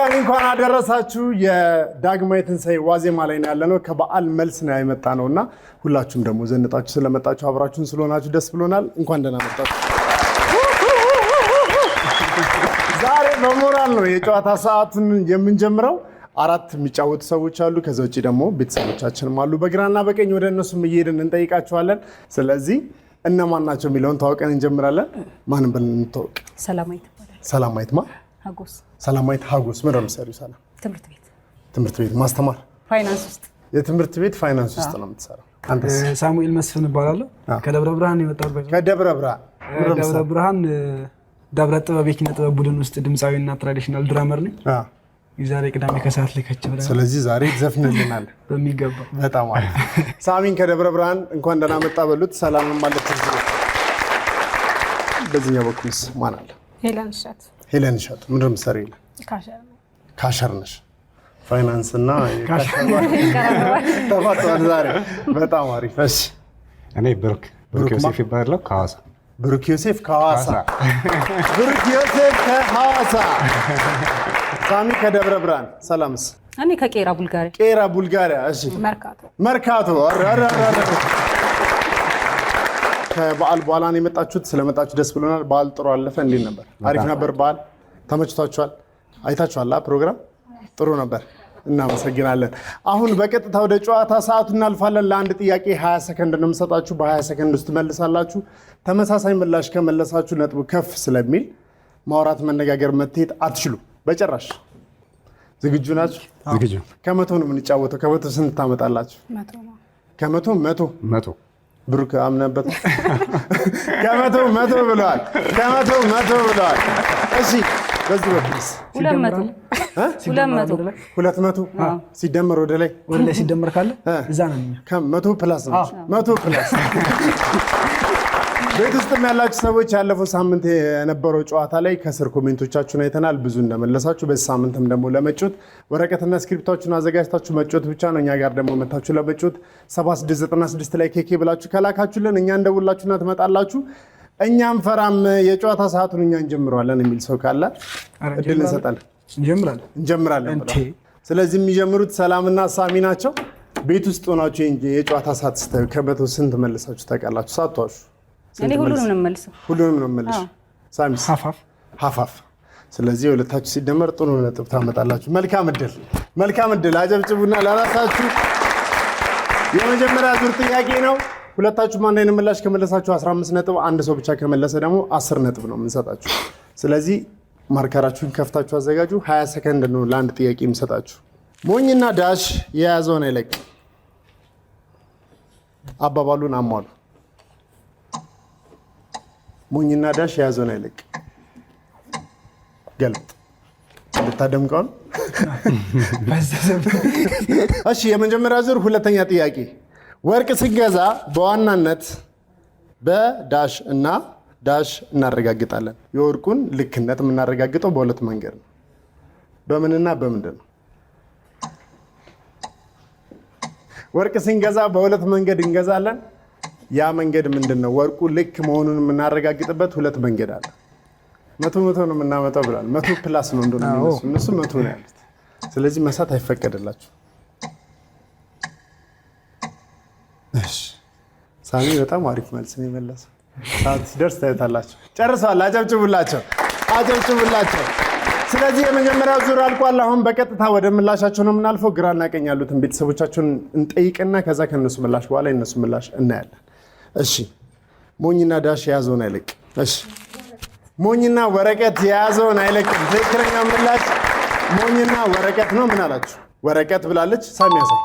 በድጋሚ እንኳን አደረሳችሁ። የዳግማዊ ትንሣኤ ዋዜማ ላይ ነው ያለነው። ከበዓል መልስ ነው የመጣ ነውና ሁላችሁም ደግሞ ዘንጣችሁ ስለመጣችሁ አብራችሁን ስለሆናችሁ ደስ ብሎናል። እንኳን ደህና መጣችሁ። ዛሬ በሞራል ነው የጨዋታ ሰዓቱን የምንጀምረው። አራት የሚጫወቱ ሰዎች አሉ። ከዛ ውጪ ደግሞ ቤተሰቦቻችንም አሉ በግራና በቀኝ። ወደ እነሱም እየሄድን እንጠይቃቸዋለን። ስለዚህ እነማን ናቸው የሚለውን ታውቀን እንጀምራለን። ማንም ብለን እንታወቅ። ሰላማዊት ይባላል። ሰላማዊት ማ ሀጎስ። ሰላማዊት ሀጎስ ምን ነው የምትሰሪው? ሰላም ትምህርት ቤት ማስተማር፣ ፋይናንስ ውስጥ የትምህርት ቤት ፋይናንስ ውስጥ ነው የምትሰራው። አንተስ? ሳሙኤል መስፍን እባላለሁ። ከደብረ ብርሃን የመጣሁት። ከደብረ ብርሃን ደብረ ብርሃን ደብረ ጥበብ የኪነ ጥበብ ቡድን ውስጥ ድምፃዊና ትራዲሽናል ድራመር ነኝ። የዛሬ ቅዳሜ ከሰዓት ላይ ከች ብለን ስለዚህ ዛሬ ዘፍንልናል በሚገባ። በጣም አሪፍ። ሳሚን ከደብረ ብርሃን እንኳን ደህና መጣ በሉት። ሰላም ማለት ነው። በዚህኛው በኩልስ ማን አለ? ሄለን እሸቱ ምንድን ነው የምትሰሪው? ካሸር ነሽ። ፋይናንስ እና ተፋቷል ዛሬ። በጣም አሪፍ። እሺ እኔ ብሩክ ዮሴፍ ይባላለሁ ከሐዋሳ። ብሩክ ዮሴፍ ከሐዋሳ። ብሩክ ዮሴፍ ከሐዋሳ። ሳሚ ከደብረ ብርሃን። ሰላምስ? እኔ ከቄራ ቡልጋሪያ። ቄራ ቡልጋሪያ። እሺ መርካቶ። ከበዓል በኋላ ነው የመጣችሁት። ስለመጣችሁ ደስ ብሎናል። በዓል ጥሩ አለፈ። እንዴት ነበር? አሪፍ ነበር በዓል? ተመችቷችኋል? አይታችኋል? ፕሮግራም ጥሩ ነበር። እናመሰግናለን። አሁን በቀጥታ ወደ ጨዋታ ሰዓቱ እናልፋለን። ለአንድ ጥያቄ 20 ሰከንድ ነው የምሰጣችሁ። በ20 ሰከንድ ውስጥ ትመልሳላችሁ። ተመሳሳይ ምላሽ ከመለሳችሁ ነጥቡ ከፍ ስለሚል ማውራት፣ መነጋገር፣ መትሄድ አትችሉ በጭራሽ። ዝግጁ ናችሁ? ዝግጁ። ከመቶ ነው የምንጫወተው። ከመቶ ስንት ታመጣላችሁ? መቶ ብሩክ አምነበት። ከመቶ ብለዋል። እሺ በዚህ በኩልስ? 200 ሲደመር ወደ ላይ ሲደመር ካለ እዛ ነው። ከመቶ ፕላስ ነው። 100 ፕላስ። ቤት ውስጥም ያላችሁ ሰዎች ያለፈው ሳምንት የነበረው ጨዋታ ላይ ከስር ኮሜንቶቻችሁን አይተናል። ብዙ እንደመለሳችሁ በዚህ ሳምንትም ደግሞ ለመጮት ወረቀትና ስክሪፕታችሁን አዘጋጅታችሁ መጮት ብቻ ነው። እኛ ጋር ደግሞ መታችሁ ለመጮት 7696 ላይ ኬኬ ብላችሁ ከላካችሁልን እኛ እንደውላችሁና ትመጣላችሁ። እኛም ፈራም የጨዋታ ሰዓቱን እኛ እንጀምረዋለን የሚል ሰው ካለ እድል እንሰጣለን። እንጀምራለን። ስለዚህ የሚጀምሩት ሰላምና ሳሚ ናቸው። ቤት ውስጥ ሆናችሁ የጨዋታ ሰዓት ስታዩ ከመቶ ስንት መልሳችሁ ታውቃላችሁ? ሳትዋሹ። እኔ ሁሉንም ነው የምመልሰው። ሳሚ ሀፋፍ። ስለዚህ የሁለታችሁ ሲደመር ጥሩ ነጥብ ታመጣላችሁ። መልካም እድል። አጨብጭቡና ለራሳችሁ። የመጀመሪያ ዙር ጥያቄ ነው። ሁለታችሁም አንድ አይነት ምላሽ ከመለሳችሁ 15 ነጥብ፣ አንድ ሰው ብቻ ከመለሰ ደግሞ 10 ነጥብ ነው የምንሰጣችሁ። ስለዚህ ማርከራችሁን ከፍታችሁ አዘጋጁ። 20 ሰከንድ ነው ለአንድ ጥያቄ የምሰጣችሁ። ሞኝና ዳሽ የያዘውን አይለቅም። አባባሉን አሟሉ። ሞኝና ዳሽ የያዘውን አይለቅም። ገልጥ ልታደምቀው ነው። እሺ የመጀመሪያ ዙር ሁለተኛ ጥያቄ። ወርቅ ስንገዛ በዋናነት በዳሽ እና ዳሽ እናረጋግጣለን። የወርቁን ልክነት የምናረጋግጠው በሁለት መንገድ ነው። በምንና በምንድን ነው? ወርቅ ስንገዛ በሁለት መንገድ እንገዛለን። ያ መንገድ ምንድን ነው? ወርቁ ልክ መሆኑን የምናረጋግጥበት ሁለት መንገድ አለ። መቶ ነው የምናመጣው ብሏል። 100 ፕላስ ነው እንደሆነ እነሱ 100 ነው ያሉት። ስለዚህ መሳት አይፈቀድላችሁ። እሺ ሳሚ በጣም አሪፍ መልስ ነው የመለሰው። ሰዓት ሲደርስ ታዩታላችሁ። ጨርሰዋል። አጨብጭቡላቸው። ስለዚህ የመጀመሪያው ዙር አልቋል። አሁን በቀጥታ ወደ ምላሻቸው ነው የምናልፈው። ግራና ቀኝ ያሉትን ቤተሰቦቻቸውን እንጠይቅና ከዛ ከነሱ ምላሽ በኋላ የነሱ ምላሽ እናያለን። እሺ ሞኝና ዳሽ የያዘውን አይለቅም። እሺ ሞኝና ወረቀት የያዘውን አይለቅም። ትክክለኛ ምላሽ ሞኝና ወረቀት ነው። ምን አላችሁ? ወረቀት ብላለች። ሳሚ ያሳይ።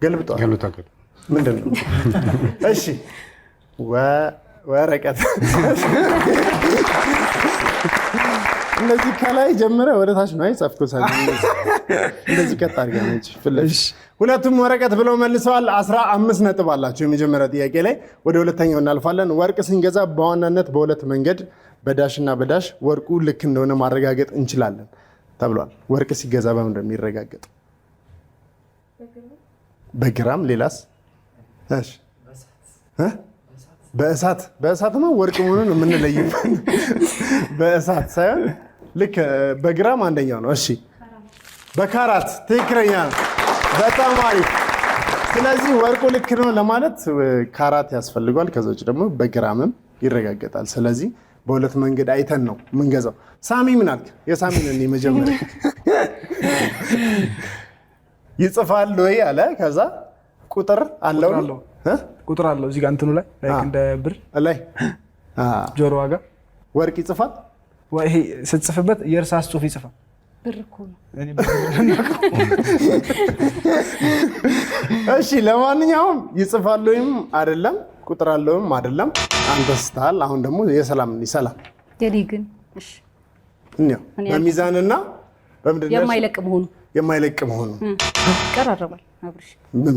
ገልብጧል። ምንድን ነው? እሺ ወረቀት። እንደዚህ ከላይ ጀምረ ወደ ታች ነው አይጻፍኩት። እንደዚህ ቀጥ አድርጋ ነች ፍለሽ። ሁለቱም ወረቀት ብለው መልሰዋል። 15 ነጥብ አላቸው። የመጀመሪያው ጥያቄ ላይ ወደ ሁለተኛው እናልፋለን። ወርቅ ስንገዛ በዋናነት በሁለት መንገድ በዳሽና በዳሽ ወርቁ ልክ እንደሆነ ማረጋገጥ እንችላለን ተብሏል። ወርቅ ሲገዛ በምን እንደሚረጋገጥ? በግራም። ሌላስ? እሺ በእሳት ነው ወርቅ መሆኑን የምንለይበት። በእሳት ሳይሆን ልክ በግራም አንደኛው ነው። እሺ በካራት ትክክለኛ ነው። በጣም አሪፍ። ስለዚህ ወርቁ ልክ ነው ለማለት ካራት ያስፈልጓል። ከዛ ውጭ ደግሞ በግራምም ይረጋገጣል። ስለዚህ በሁለት መንገድ አይተን ነው የምንገዛው። ሳሚ ምን አልክ? የሳሚን እኔ መጀመሪያ ይጽፋል ወይ አለ። ከዛ ቁጥር አለው ቁጥር አለው እዚህ ጋር እንትኑ ላይ እንደ ብር ላይ ጆሮ ዋጋ ወርቅ ይጽፋል ወይ? ይሄ ስትጽፍበት የእርሳስ ጽሑፍ ይጽፋል። ብር እኮ ነው። እሺ ለማንኛውም ይጽፋል ወይም አይደለም፣ ቁጥር አለውም አይደለም። አንተ ስተሃል። አሁን ደግሞ የሰላም ሰላም የኔ ግን እሺ እንዴው በሚዛንና በምንድን ነው የማይለቅ መሆኑ ይቀራረባል። አብርሽ ምን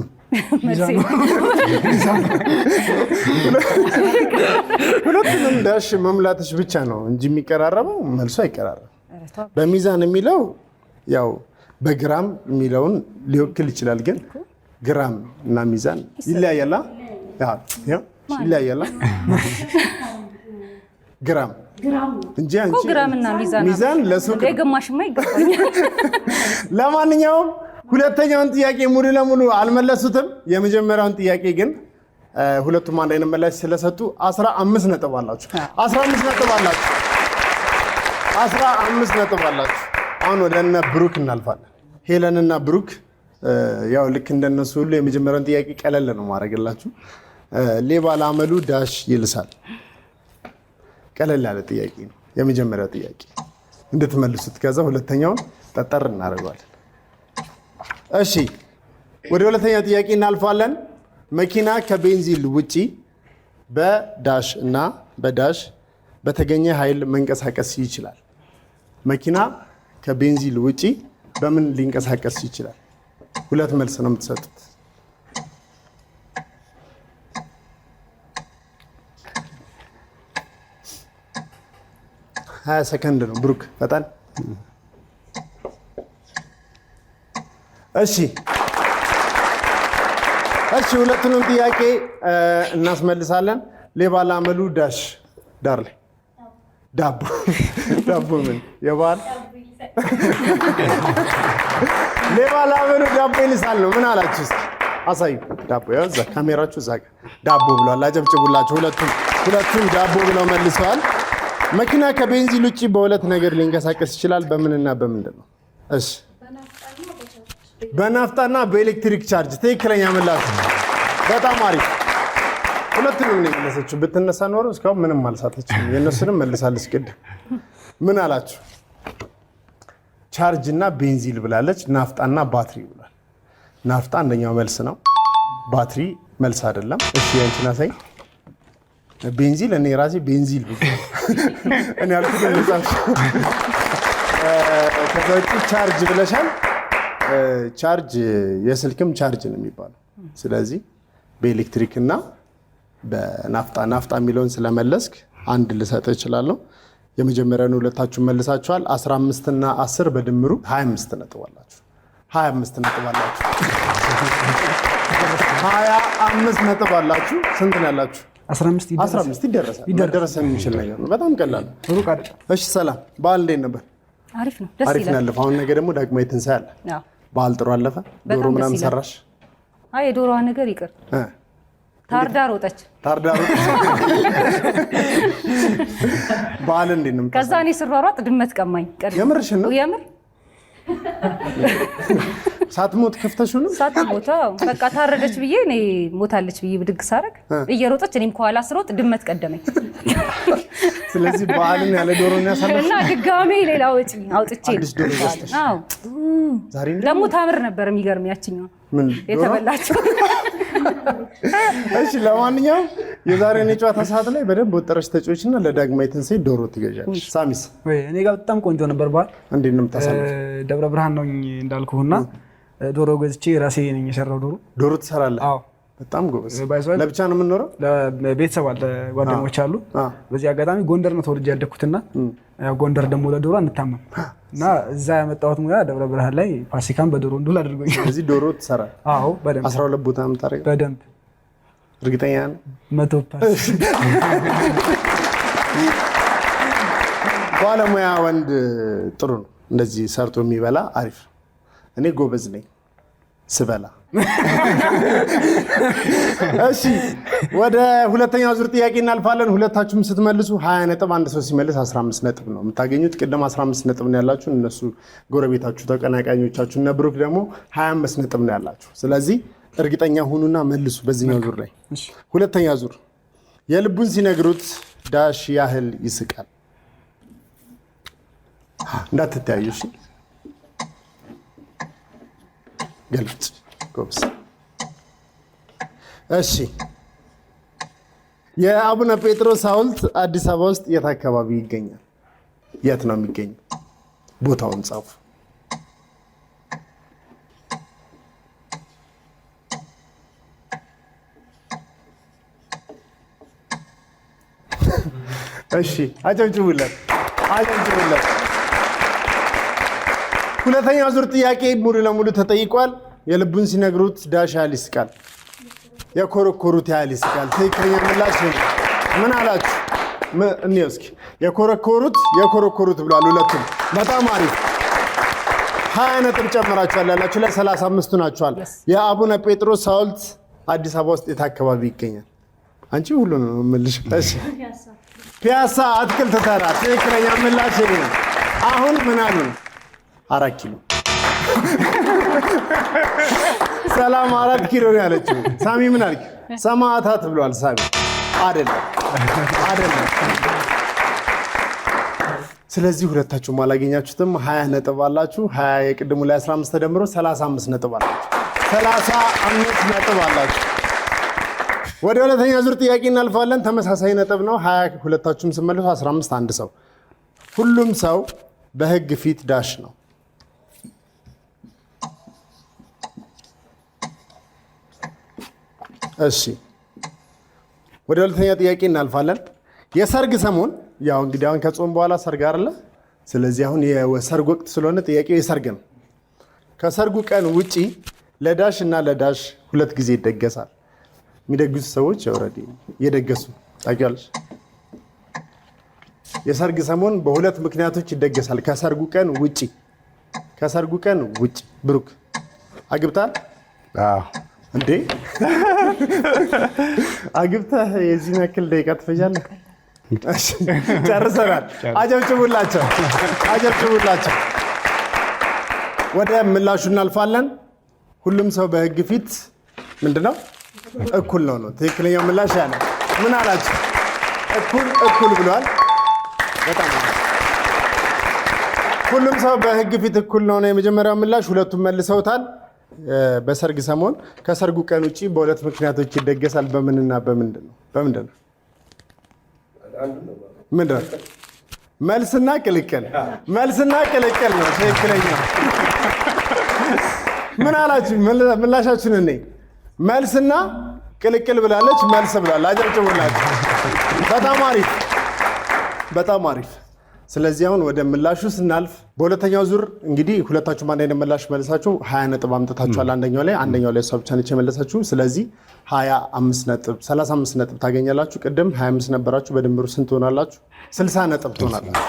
ሁለቱንም ዳሽ መምላትሽ ብቻ ነው እንጂ የሚቀራረበው መልሶ አይቀራረብም። በሚዛን የሚለው ያው በግራም የሚለውን ሊወክል ይችላል፣ ግን ግራም እና ሚዛን ይለያያል። ይለያያል ግራም እንጂ አንቺ ግራምና ሚዛን ለሱቅ ግማሽማ ይገባኛል። ለማንኛውም ሁለተኛውን ጥያቄ ሙሉ ለሙሉ አልመለሱትም። የመጀመሪያውን ጥያቄ ግን ሁለቱም አንድ አይነት ምላሽ ስለሰጡ 15 ነጥብ አላችሁ። 15 ነጥብ አላችሁ። 15 ነጥብ አላችሁ። አሁን ወደ እነ ብሩክ እናልፋለን። ሄለን እና ብሩክ ያው ልክ እንደነሱ ሁሉ የመጀመሪያውን ጥያቄ ቀለል ነው ማድረግላችሁ። ሌባ ለአመሉ ዳሽ ይልሳል። ቀለል ያለ ጥያቄ ነው የመጀመሪያው ጥያቄ እንድትመልሱት። ከዛ ሁለተኛውን ጠጠር እናደርገዋለን። እሺ ወደ ሁለተኛው ጥያቄ እናልፋለን። መኪና ከቤንዚን ውጪ በዳሽ እና በዳሽ በተገኘ ኃይል መንቀሳቀስ ይችላል። መኪና ከቤንዚን ውጪ በምን ሊንቀሳቀስ ይችላል? ሁለት መልስ ነው የምትሰጡት። 20 ሰከንድ ነው። ብሩክ ፈጣን። እሺ ሁለቱንም ጥያቄ እናስመልሳለን። ሌባ ለአመሉ ዳሽ ዳር ላይ ዳቦ ምን የባል ሌባ ለአመሉ ዳቦ ይልሳል ነው። ምን አላችሁ? አሳዩ። ዳቦ ያው እዛ ካሜራችሁ እዛ ጋር ዳቦ ብሏል። አጨብጭቡላችሁ። ሁለቱም ዳቦ ብለው መልሰዋል። መኪና ከቤንዚን ውጪ በሁለት ነገር ሊንቀሳቀስ ይችላል። በምንና በምንድን ነው? እሺ በናፍጣና በኤሌክትሪክ ቻርጅ። ትክክለኛ ምላሽ። በጣም አሪፍ። ሁለቱንም ነው የመለሰችው። ብትነሳ ኖሮ እስካሁን ምንም አልሳተችም። የእነሱንም መልሳለች። ቅድም ምን አላችሁ? ቻርጅ እና ቤንዚን ብላለች። ናፍጣና ባትሪ ብሏል። ናፍጣ አንደኛው መልስ ነው። ባትሪ መልስ አይደለም። እሺ ያንቺን አሳይ። ቤንዚን እኔ ራሴ ቤንዚን ብዙ እኔ ያልኩት ልጻፍ። ከዛ ውጪ ቻርጅ ብለሻል። ቻርጅ የስልክም ቻርጅ ነው የሚባለው። ስለዚህ በኤሌክትሪክ እና በናፍጣ የሚለውን ስለመለስክ አንድ ልሰጥህ እችላለሁ። የመጀመሪያውን ሁለታችሁን መልሳችኋል። 15 እና 10 በድምሩ 25 ነጥብ አላችሁ። 25 ነጥብ አላችሁ። 25 ነጥብ አላችሁ። ስንት ነው ያላችሁ? 15 ይደረሳል። ይደረስ የሚችል ነገር ነው። በጣም ቀላል ነው። እሺ ሰላም፣ በዓል እንዴት ነበር? አሪፍ ነው። ደስ ይላል። ያለፈው አሁን ነገ ደግሞ ዳግማዊ ትንሣኤ አለ። በዓል ጥሩ አለፈ? ዶሮ ምናምን ሰራሽ? አይ የዶሮዋ ነገር ይቅር። ታርዳ ሮጠች። በዓል እንዴት ነው? ከዛ እኔ ስሯሯጥ ድመት ቀማኝ። የምርሽን ነው? የምር ሳትሞት ከፍተሽ ነው? ሳትሞት በቃ ታረደች ብዬ እኔ ሞታለች ብዬ ብድግ ሳረግ እየሮጠች እኔም ከኋላ ስሮጥ ድመት ቀደመኝ። ስለዚህ በዓልን ያለ ዶሮ ነው ያሳለፍሽ? እና ድጋሜ ሌላ ወጪ አውጥቼ አዎ። ደግሞ ታምር ነበር። የሚገርም ያችኛው የተበላችው። እሺ ለማንኛውም የዛሬውን የጨዋታ ሰዓት ላይ በደንብ ወጠረሽ ተጫዎችና ለዳግማዊ ትንሣኤ ዶሮ ትገዣለሽ። ሳሚስ? እኔ ጋር በጣም ቆንጆ ነበር በዓል። እንዴት ነው የምታሳልፍ? ደብረ ብርሃን ነው እንዳልኩህና ዶሮ ገዝቼ ራሴ ነኝ የሰራው። ዶሮ ትሰራለህ? አዎ። በጣም ጎበዝ። ለብቻ ነው የምንኖረው? ቤተሰብ አለ፣ ጓደኞች አሉ። በዚህ አጋጣሚ ጎንደር ነው ተወልጄ ያደግኩትና ጎንደር ደግሞ ለዶሮ አንታመም እና እዛ ያመጣሁት ሙያ ደብረ ብርሃን ላይ ፋሲካን በዶሮ እንዱል አድርጎኝ። ስለዚህ ዶሮ ትሰራለህ? አዎ በደንብ 12 ቦታ ነው የምታደርገው? በደንብ እርግጠኛ ነህ? 100%። ባለሙያ ወንድ ጥሩ ነው። እንደዚህ ሰርቶ የሚበላ አሪፍ። እኔ ጎበዝ ነኝ ስበላ። እሺ ወደ ሁለተኛው ዙር ጥያቄ እናልፋለን። ሁለታችሁም ስትመልሱ 20 ነጥብ፣ አንድ ሰው ሲመልስ 15 ነጥብ ነው የምታገኙት። ቅድም 15 ነጥብ ነው ያላችሁ፣ እነሱ ጎረቤታችሁ ተቀናቃኞቻችሁ እና ብሩክ ደግሞ 25 ነጥብ ነው ያላችሁ። ስለዚህ እርግጠኛ ሁኑና መልሱ በዚህኛው ዙር ላይ። ሁለተኛ ዙር የልቡን ሲነግሩት ዳሽ ያህል ይስቃል። እንዳትተያዩ እሺ። ገልብጭ ጎብስ። እሺ የአቡነ ጴጥሮስ ሐውልት አዲስ አበባ ውስጥ የት አካባቢ ይገኛል? የት ነው የሚገኘው? ቦታውን ጻፉ። እሺ አጨብጭቡለት፣ አጨብጭቡለት። ሁለተኛው ዙር ጥያቄ ሙሉ ለሙሉ ተጠይቋል። የልቡን ሲነግሩት ዳሽ ያህል ይስቃል፣ የኮረኮሩት ያህል ይስቃል። ትክክለኛ ምላሽ ምን አላችሁ? እንየው እስኪ። የኮረኮሩት ብሏል ሁለቱም። በጣም አሪፍ 20 ነጥብ ጨምራችኋል። ያላችሁ ላይ 35 ናችኋል። የአቡነ ጴጥሮስ ሐውልት አዲስ አበባ ውስጥ የት አካባቢ ይገኛል? አንቺ ሁሉ ነው የምልሽ። እሺ ፒያሳ አትክልት ተራ። ትክክለኛ ምላሽ ነው። አሁን ምን አሉ? 4 ኪሎ። ሰላም 4 ኪሎ ነው ያለችው። ሳሚ ምን አልክ? ሰማዕታት ብሏል ሳሚ። አይደለም። ስለዚህ ሁለታችሁም አላገኛችሁትም። 20 ነጥብ አላችሁ። 20 የቅድሙ ላይ 15 ተደምሮ 35 ነጥብ አላችሁ። 35 ነጥብ አላችሁ። ወደ ሁለተኛ ዙር ጥያቄ እናልፋለን። ተመሳሳይ ነጥብ ነው። 20 ሁለታችሁም ስትመልሱ 15 አንድ ሰው። ሁሉም ሰው በሕግ ፊት ዳሽ ነው። እሺ ወደ ሁለተኛ ጥያቄ እናልፋለን። የሰርግ ሰሞን ያው እንግዲህ አሁን ከጾም በኋላ ሰርግ አይደለ? ስለዚህ አሁን የሰርግ ወቅት ስለሆነ ጥያቄው የሰርግ ነው። ከሰርጉ ቀን ውጪ ለዳሽ እና ለዳሽ 2 ጊዜ ይደገሳል። የሚደግሱ ሰዎች ኦልሬዲ እየደገሱ ታውቂያለሽ። የሰርግ ሰሞን በ2 ምክንያቶች ይደገሳል። ከሰርጉ ቀን ውጪ ብሩክ አግብታል? አዎ። እንዴ አግብተህ የዚህ ያክል ደቂቃ ትፈጃለህ? ጨርሰናል። አጨብጭቡላቸው። ወደ ምላሹ እናልፋለን። ሁሉም ሰው በሕግ ፊት ምንድነው? እኩል ነው። ትክክለኛው ምላሽ ያለ ምን አላችሁ? እኩል ብሏል። በጣም ሁሉም ሰው በሕግ ፊት እኩል ነው የመጀመሪያው ምላሽ። ሁለቱም መልሰውታል። በሰርግ ሰሞን ከሰርጉ ቀን ውጪ በ2 ምክንያቶች ይደገሳል። በምንና በምንድን ነው? ምንድን ነው? መልስና ቅልቅል ነው ትክክለኛው። ምን አላችሁ? ምላሻችሁን እኔ መልስና ቅልቅል ብላለች። መልስ ብሏል። አጨብጭቡላችሁ። በጣም አሪፍ። ስለዚህ አሁን ወደ ምላሹ ስናልፍ በሁለተኛው ዙር እንግዲህ ሁለታችሁም አንድ አይነት ምላሽ መልሳችሁ 20 ነጥብ አምጥታችኋል። አንደኛው ላይ እሷ ብቻ ነች የመለሰችሁ። ስለዚህ 35 ነጥብ ታገኛላችሁ። ቅድም 25 ነበራችሁ። በድምሩ ስንት ትሆናላችሁ? 60 ነጥብ ትሆናላችሁ።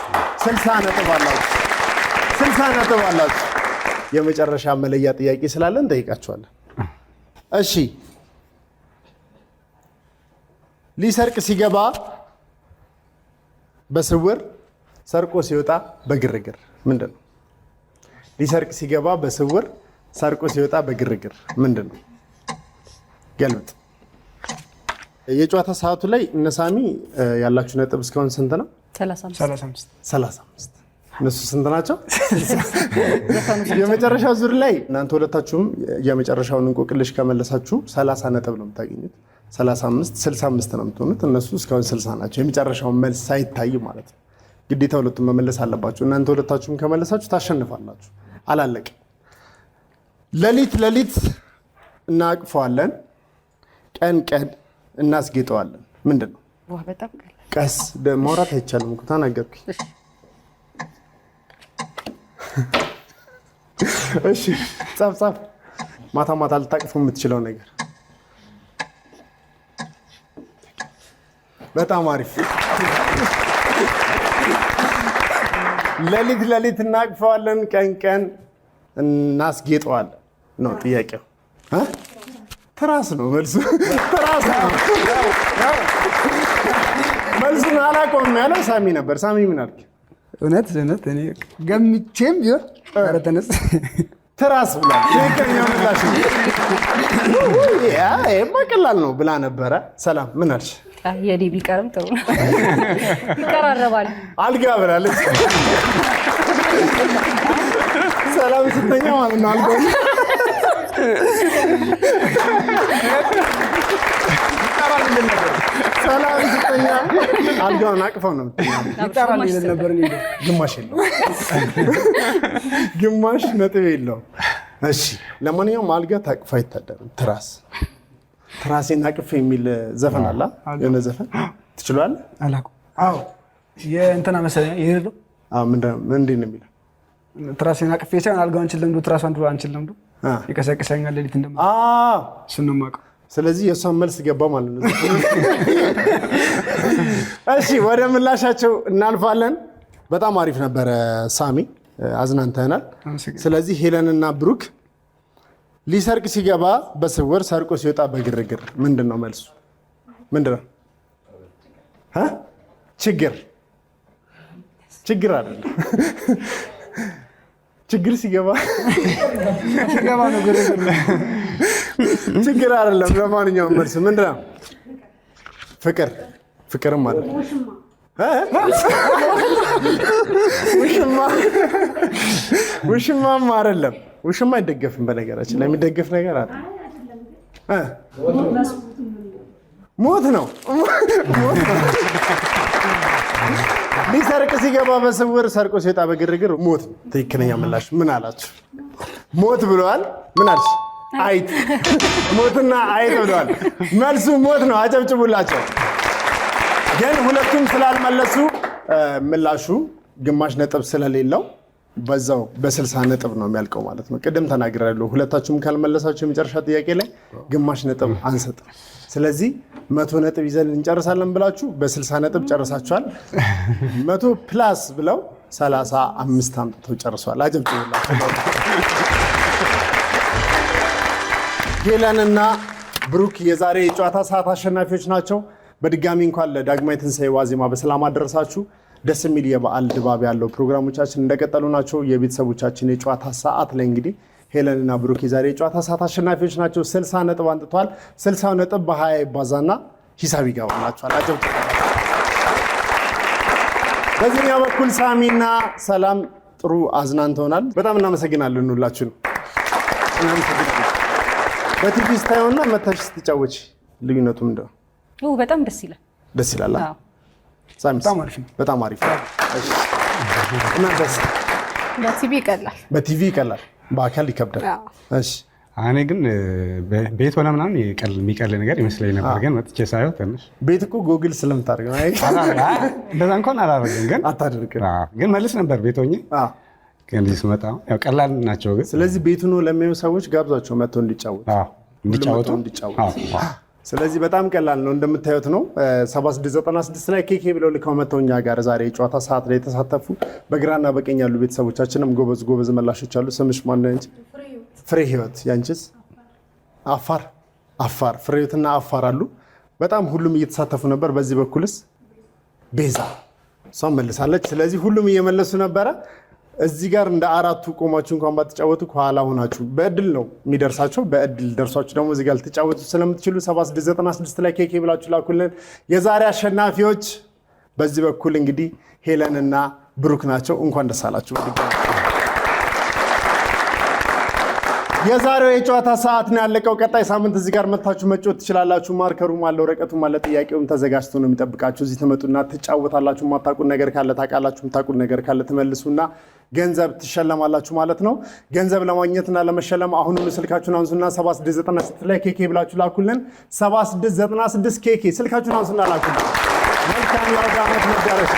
60 ነጥብ አላችሁ። የመጨረሻ መለያ ጥያቄ ስላለን እንጠይቃችኋለን። እሺ ሊሰርቅ ሲገባ በስውር ሰርቆ ሲወጣ በግርግር ምንድን ነው? ሊሰርቅ ሲገባ በስውር ሰርቆ ሲወጣ በግርግር ምንድን ነው? ገልብጥ። የጨዋታ ሰዓቱ ላይ እነሳሚ ያላችሁ ነጥብ እስካሁን ስንት ነው? 35። እነሱ ስንት ናቸው? የመጨረሻው ዙር ላይ እናንተ ሁለታችሁም የመጨረሻውን እንቆቅልሽ ከመለሳችሁ 30 ነጥብ ነው የምታገኙት። 35 65 ነው የምትሆኑት። እነሱ እስካሁን 60 ናቸው። የመጨረሻውን መልስ ሳይታይ ማለት ነው። ግዴታ ሁለቱም መመለስ አለባችሁ። እናንተ ሁለታችሁም ከመለሳችሁ ታሸንፋላችሁ። አላለቀ። ሌሊት እናቅፈዋለን፣ ቀን እናስጌጠዋለን። ምንድን ነው? ቀስ ማውራት አይቻልም እኮ ተናገርኩኝ። እሺ ጻፍ። ማታ ልታቅፉ የምትችለው ነገር። በጣም አሪፍ። ሌሊት እናቅፈዋለን፣ ቀን እናስጌጠዋለን ነው ጥያቄው። ትራስ ነው መልሱ። ትራስ ነው መልሱን አላውቀውም ያለው ሳሚ ነበር። ሳሚ ምን አልክ? እውነት እኔ ገምቼም ቢሆን ኧረ ተነስ ትራስ ብሏል። ትክክለኛ ምላሽ ነው። ይሄማ ቀላል ነው ብላ ነበረ። ሰላም ምን አልሽ? የኔ ቢቀርም ጥሩ ነው። ይቀራረባል። አልጋ ብላለች። ሰላም ስተኛ ማለት ነው አልጋው ሰላም ስተኛ አልጋውን አቅፈው ነው ይጣራል ይል ነበር። ግማሽ የለውም፣ ግማሽ ነጥብ የለውም። እሺ ለማንኛውም አልጋ ታቅፎ አይታደርም። ትራሴን አቅፍ የሚል ዘፈን አለ። የሆነ ዘፈን ትችላለህ? አላውቅም። አዎ የእንትና መሰለኝ ይሄድው። አዎ ምንድን ነው የሚለው? ትራሴን አቅፌ ሳይሆን አልጋውን አንቺን ለምዶ ትራሱ አንቺን ለምዶ ይቀሰቅሰኛል ሌሊት እንደማ እሱን ነው የማውቀው። ስለዚህ የእሷን መልስ ገባ ማለት ነው። እሺ ወደ ምላሻቸው እናልፋለን። በጣም አሪፍ ነበረ ሳሚ፣ አዝናንተናል። ስለዚህ ሄለንና ብሩክ ሊሰርቅ ሲገባ በስውር ሰርቆ ሲወጣ በግርግር ምንድን ነው መልሱ? ምንድን ነው? ችግር አይደለም። ችግር ሲገባ ነው ግርግር። ችግር አይደለም። ለማንኛውም መልስ ምንድን ነው? ፍቅርም ማለት ነው። ውሽማም አይደለም። ውሽማ አይደገፍም። በነገራችን ላይ የሚደገፍ ነገር አለ። ሞት ነው። ሊሰርቅ ሲገባ በስውር ሰርቆ ሲወጣ በግርግር ሞት ነው። ትክክለኛ ምላሽ ምን አላችሁ? ሞት ብለዋል። ምን አልሽ? አይጥ። ሞትና አይጥ ብለዋል። መልሱ ሞት ነው። አጨብጭቡላቸው። ግን ሁለቱም ስላልመለሱ ምላሹ ግማሽ ነጥብ ስለሌለው በዛው በ60 ነጥብ ነው የሚያልቀው ማለት ነው። ቅድም ተናግራለሁ። ሁለታችሁም ካልመለሳችሁ የመጨረሻ ጥያቄ ላይ ግማሽ ነጥብ አንሰጥም። ስለዚህ 100 ነጥብ ይዘን እንጨርሳለን ብላችሁ በ60 ነጥብ ጨርሳችኋል። 100 ፕላስ ብለው 35 አምጥተው ጨርሷል። አጨብጭቡላቸው። ሄለንና ብሩክ የዛሬ የጨዋታ ሰዓት አሸናፊዎች ናቸው። በድጋሚ እንኳን ለዳግማዊ ትንሣኤ ዋዜማ በሰላም አደረሳችሁ። ደስ የሚል የበዓል ድባብ ያለው ፕሮግራሞቻችን እንደቀጠሉ ናቸው። የቤተሰቦቻችን የጨዋታ ሰዓት ላይ እንግዲህ ሄለንና ብሩክ የዛሬ የጨዋታ ሰዓት አሸናፊዎች ናቸው። 60 ነጥብ አንጥቷል። 60 ነጥብ በ20 ይባዛና ሂሳብ ይገባላችኋል። አጨብጭቡ። በዚህኛው በኩል ሳሚና ሰላም ጥሩ አዝናንተውናል። በጣም እናመሰግናለን ሁላችሁንም። በቲቪ ስታዩና መታሽ ስትጫወች ልዩነቱ ምንድን ነው? በጣም ደስ ይላል። ደስ ይላል። በጣም አሪፍ። እናንተስ? በቲቪ ይቀላል፣ በአካል ይከብዳል። እሺ እኔ ግን ቤት ሆነ ምናምን የሚቀል ነገር ይመስለኝ ነበር፣ ግን መጥቼ ሳየው ትንሽ ቤት እኮ ጎግል ስለምታደርግ ነው። እንደዛ እንኳን አላደርግም፣ ግን አታደርግም። ግን መልስ ነበር ቤት ሆኜ ግን ስመጣ ያው ቀላል ናቸው። ግን ስለዚህ ቤቱ ነው ለሚያዩ ሰዎች ጋብዟቸው መጥተው እንዲጫወቱ። ስለዚህ በጣም ቀላል ነው፣ እንደምታዩት ነው። 7696 ላይ ኬኬ ብለው ልከው መጥተው እኛ ጋር ዛሬ የጨዋታ ሰዓት ላይ የተሳተፉ በግራና በቀኝ ያሉ ቤተሰቦቻችንም ጎበዝ መላሾች አሉ። ስምሽ ማን ነው? ፍሬ ህይወት። ያንቺስ? አፋር ፍሬ ህይወትና አፋር አሉ። በጣም ሁሉም እየተሳተፉ ነበር። በዚህ በኩልስ ቤዛ እሷም መልሳለች። ስለዚህ ሁሉም እየመለሱ ነበረ። እዚህ ጋር እንደ አራቱ ቆማችሁ እንኳን ባትጫወቱ ከኋላ ሆናችሁ በእድል ነው የሚደርሳቸው። በእድል ደርሷችሁ ደግሞ እዚህ ጋር ልትጫወቱ ስለምትችሉ 7696 ላይ ኬኬ ብላችሁ ላኩልን። የዛሬ አሸናፊዎች በዚህ በኩል እንግዲህ ሄለን እና ብሩክ ናቸው። እንኳን ደስ አላችሁ። የዛሬው የጨዋታ ሰዓት ነው ያለቀው። ቀጣይ ሳምንት እዚህ ጋር መጥታችሁ መጫወት ትችላላችሁ። ማርከሩም አለ፣ ወረቀቱም አለ፣ ጥያቄውም ተዘጋጅቶ ነው የሚጠብቃችሁ። እዚህ ትመጡና ትጫወታላችሁ። የማታውቁት ነገር ካለ ታውቃላችሁ፣ የምታውቁት ነገር ካለ ትመልሱና ገንዘብ ትሸለማላችሁ ማለት ነው። ገንዘብ ለማግኘትና ለመሸለም አሁኑኑ ስልካችሁን አንሱና 7696 ላይ ኬኬ ብላችሁ ላኩልን። 7696 ኬኬ ስልካችሁን አንሱና ላኩልን። መልካም የአውደ ዓመት መዳረሻ